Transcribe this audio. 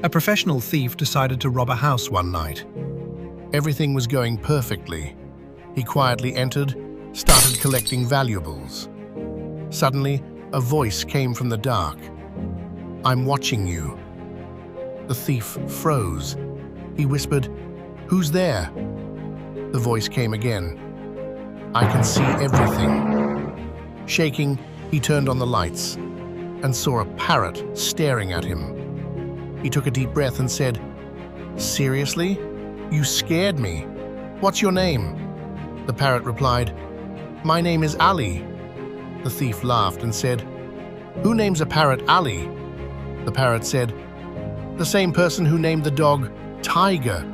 A professional thief decided to rob a house one night. Everything was going perfectly. He quietly entered, started collecting valuables. Suddenly, a voice came from the dark. "I'm watching you." The thief froze. He whispered, "Who's there?" The voice came again. "I can see everything." Shaking, he turned on the lights and saw a parrot staring at him. He took a deep breath and said, "Seriously? You scared me. What's your name?" The parrot replied, "My name is Ali." The thief laughed and said, "Who names a parrot Ali?" The parrot said, "The same person who named the dog Tiger."